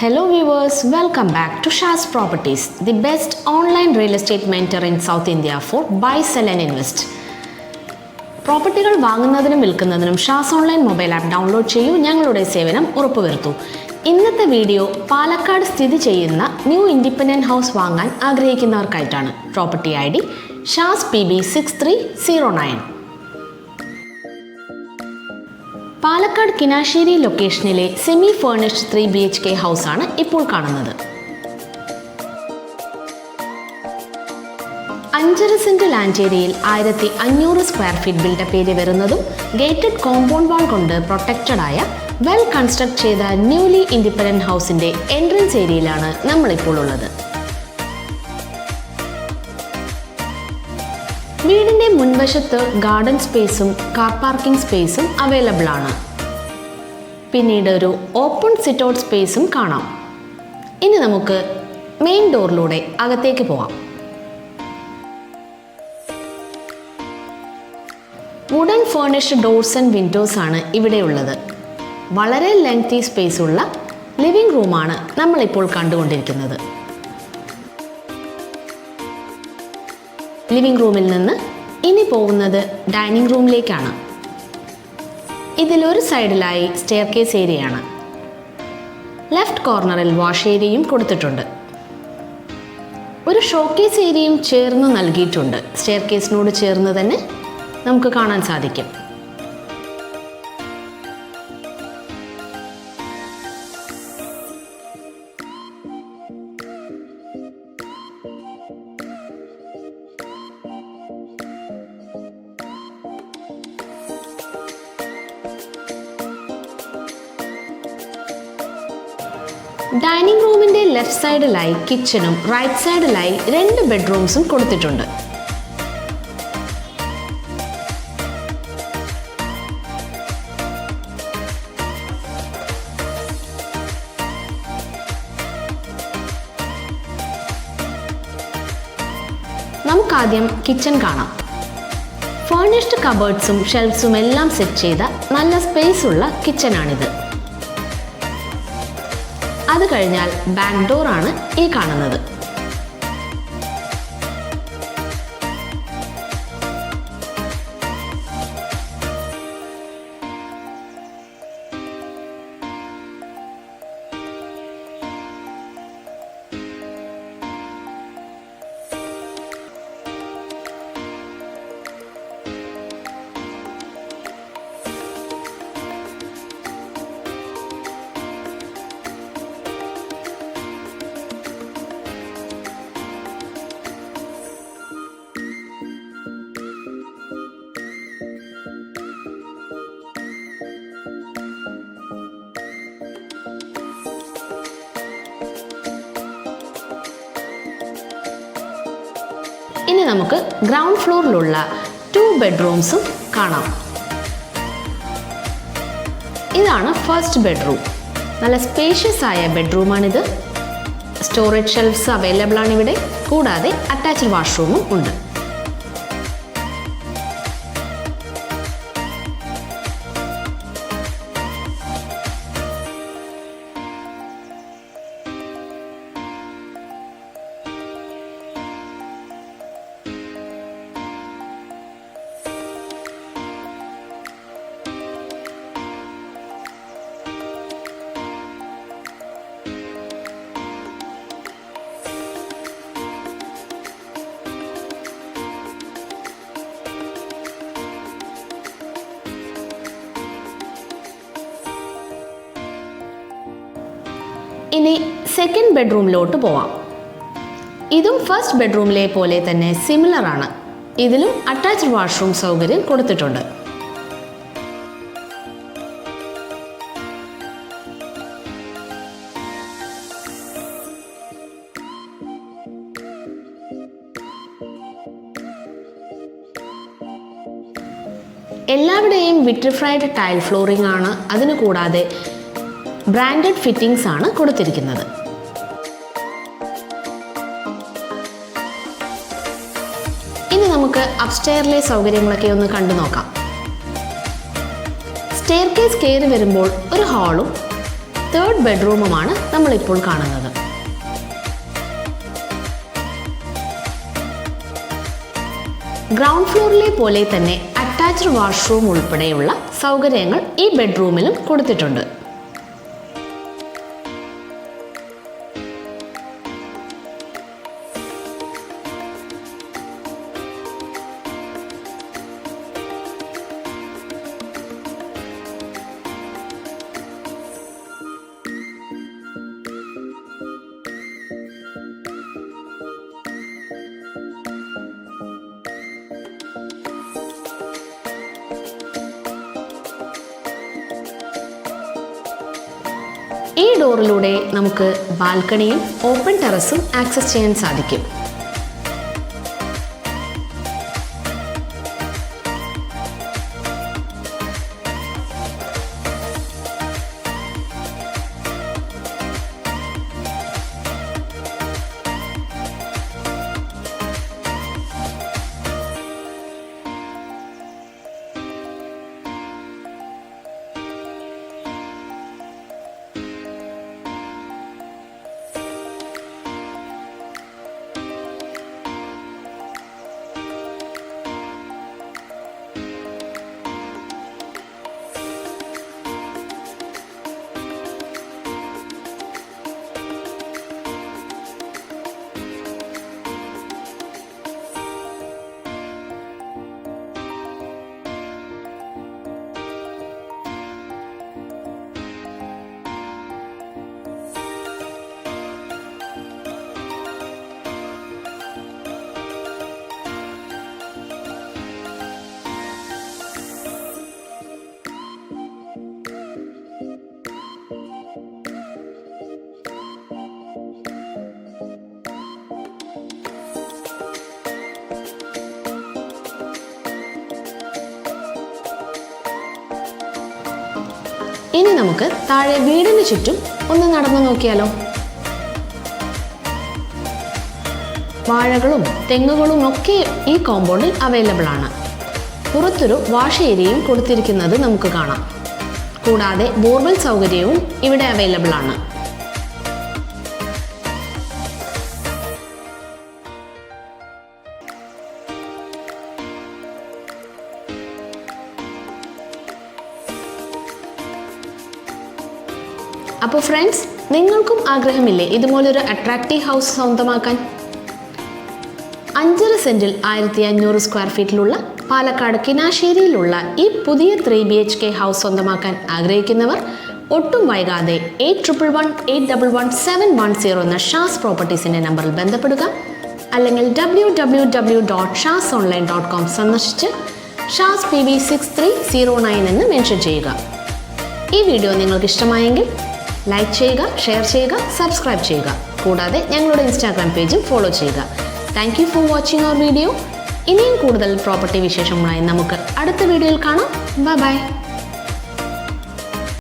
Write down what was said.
Hello viewers, welcome back to Shah's Properties, the best online real estate mentor in South India for buy, sell and invest. പ്രോപ്പർട്ടികൾ വാങ്ങുന്നതിനും വിൽക്കുന്നതിനും Shaz online mobile app download ചെയ്യൂ, ഞങ്ങളുടെ സേവനം ഉറപ്പുവരുത്തൂ. ഇന്നത്തെ video Palakkad സ്ഥിതി ചെയ്യുന്ന new independent house വാങ്ങാൻ ആഗ്രഹിക്കുന്നവർക്കായിട്ടാണ്. Property I D ഷാസ് PB 6309. പാലക്കാട് കിനാശ്ശേരി ലൊക്കേഷനിലെ സെമി ഫേർണിഷ്ഡ് 3 BHK ഹൗസാണ് ഇപ്പോൾ കാണുന്നത്. 5.5 സെന്റ് ലാൻഡ് ഏരിയയിൽ 1500 സ്ക്വയർ ഫീറ്റ് ബിൽഡപ്പ് ഏരിയ വരുന്നതും ഗേറ്റഡ് കോമ്പൗണ്ട് വാൾ കൊണ്ട് പ്രൊട്ടക്റ്റഡ് ആയ വെൽ കൺസ്ട്രക്ട് ചെയ്ത ന്യൂലി ഇൻഡിപെൻഡന്റ് ഹൗസിന്റെ എൻട്രൻസ് ഏരിയയിലാണ് നമ്മളിപ്പോൾ ഉള്ളത്. വീടിന്റെ മുൻവശത്ത് ഗാർഡൻ സ്പേസും കാർ പാർക്കിംഗ് സ്പേസും അവൈലബിൾ ആണ്. പിന്നീട് ഒരു ഓപ്പൺ സിറ്റ് ഔട്ട് സ്പേസും കാണാം. ഇനി നമുക്ക് മെയിൻ ഡോറിലൂടെ അകത്തേക്ക് പോവാം. Wooden furnished doors and windows ആണ് ഇവിടെയുള്ളത്. വളരെ ലെങ്തി സ്പേസ് ഉള്ള ലിവിംഗ് റൂമാണ് നമ്മളിപ്പോൾ കണ്ടുകൊണ്ടിരിക്കുന്നത്. ലിവിംഗ് റൂമിൽ നിന്ന് ഇനി പോകുന്നത് ഡൈനിങ് റൂമിലേക്കാണ്. ഇതിലൊരു സൈഡിലായി സ്റ്റെയർകേസ് ഏരിയയാണ്. ലെഫ്റ്റ് കോർണറിൽ വാഷ് ഏരിയയും കൊടുത്തിട്ടുണ്ട്. ഒരു ഷോക്കേസ് ഏരിയയും ചേർന്ന് നൽകിയിട്ടുണ്ട്. സ്റ്റെയർകേസിനോട് ചേർന്ന് തന്നെ നമുക്ക് കാണാൻ സാധിക്കും. ഡൈനിങ് റൂമിന്റെ ലെഫ്റ്റ് സൈഡിലായി കിച്ചണും റൈറ്റ് സൈഡിലായി 2 ബെഡ്റൂംസും കൊടുത്തിട്ടുണ്ട്. നമുക്കാദ്യം കിച്ചൺ കാണാം. ഫേർണിഷ്ഡ് കബേർഡ്സും ഷെൽഫ്സും എല്ലാം സെറ്റ് ചെയ്ത നല്ല സ്പേസ് ഉള്ള കിച്ചണാണിത്. അത് കഴിഞ്ഞാൽ ബാക്ക് ഡോർ ആണ് ഈ കാണുന്നത്. ഇനി നമുക്ക് ഗ്രൗണ്ട് ഫ്ലോറിലുള്ള 2 ബെഡ്റൂംസും കാണാം. ഇതാണ് ഫസ്റ്റ് ബെഡ്റൂം. നല്ല സ്പേഷ്യസ് ആയ ബെഡ്റൂമാണിത്. സ്റ്റോറേജ് ഷെൽഫ്സ് അവൈലബിൾ ആണ് ഇവിടെ. കൂടാതെ അറ്റാച്ച്ഡ് വാഷ്റൂമും ഉണ്ട്. ഇനി സെക്കൻഡ് ബെഡ്റൂമിലോട്ട് പോവാം. ഇതും ഫസ്റ്റ് ബെഡ്റൂമിലെ പോലെ തന്നെ സിമിലർ ആണ്. ഇതിലും അറ്റാച്ച്ഡ് വാഷ്റൂം സൗകര്യം കൊടുത്തിട്ടുണ്ട്. എല്ലാവിടെയും വിട്രിഫൈഡ് ടൈൽ ഫ്ലോറിംഗ് ആണ്. അതിനു കൂടാതെ ബ്രാൻഡഡ് ഫിറ്റിംഗ്സ് ആണ് കൊടുത്തിരിക്കുന്നത്. ഇനി നമുക്ക് അപ്സ്റ്റെയറിലെ സൗകര്യങ്ങളൊക്കെ ഒന്ന് കണ്ടു നോക്കാം. സ്റ്റെയർകേസ് കയറി വരുമ്പോൾ ഒരു ഹാളും തേർഡ് ബെഡ്റൂമുമാണ് നമ്മളിപ്പോൾ കാണുന്നത്. ഗ്രൗണ്ട് ഫ്ലോറിലെ പോലെ തന്നെ അറ്റാച്ച്ഡ് വാഷ്റൂം ഉൾപ്പെടെയുള്ള സൗകര്യങ്ങൾ ഈ ബെഡ്റൂമിലും കൊടുത്തിട്ടുണ്ട്. ഈ ഡോറിലൂടെ നമുക്ക് ബാൽക്കണിയും ഓപ്പൺ ടെറസും ആക്സസ് ചെയ്യാൻ സാധിക്കും. ഇനി നമുക്ക് താഴെ വീടിന് ചുറ്റും ഒന്ന് നടന്നു നോക്കിയാലോ. വാഴകളും തെങ്ങുകളും ഒക്കെ ഈ കോമ്പൗണ്ടിൽ അവൈലബിൾ ആണ്. പുറത്തൊരു വാഷ് ഏരിയയും കൊടുത്തിരിക്കുന്നത് നമുക്ക് കാണാം. കൂടാതെ ബോർവെൽ സൗകര്യവും ഇവിടെ അവൈലബിൾ ആണ്. അപ്പോൾ ഫ്രണ്ട്സ്, നിങ്ങൾക്കും ആഗ്രഹമില്ലേ ഇതുപോലൊരു അട്രാക്റ്റീവ് ഹൗസ് സ്വന്തമാക്കാൻ? 5 സെന്റിൽ 1500 സ്ക്വയർ ഫീറ്റിലുള്ള പാലക്കാട് കിനാശ്ശേരിയിലുള്ള ഈ പുതിയ 3 BHK ഹൗസ് സ്വന്തമാക്കാൻ ആഗ്രഹിക്കുന്നവർ ഒട്ടും വൈകാതെ 8111811710 എന്ന ഷാസ് പ്രോപ്പർട്ടീസിൻ്റെ നമ്പറിൽ ബന്ധപ്പെടുക. അല്ലെങ്കിൽ www.shasonline.com സന്ദർശിച്ച് ഷാസ് PB6309 എന്ന് മെൻഷൻ ചെയ്യുക. ഈ വീഡിയോ നിങ്ങൾക്ക് ഇഷ്ടമായെങ്കിൽ ലൈക്ക് ചെയ്യുക, ഷെയർ ചെയ്യുക, സബ്സ്ക്രൈബ് ചെയ്യുക. കൂടാതെ ഞങ്ങളുടെ ഇൻസ്റ്റാഗ്രാം പേജും ഫോളോ ചെയ്യുക. Thank you for watching our video. ഇനിയും കൂടുതൽ പ്രോപ്പർട്ടി വിശേഷങ്ങളായി നമുക്ക് അടുത്ത വീഡിയോയിൽ കാണാം. Bye by.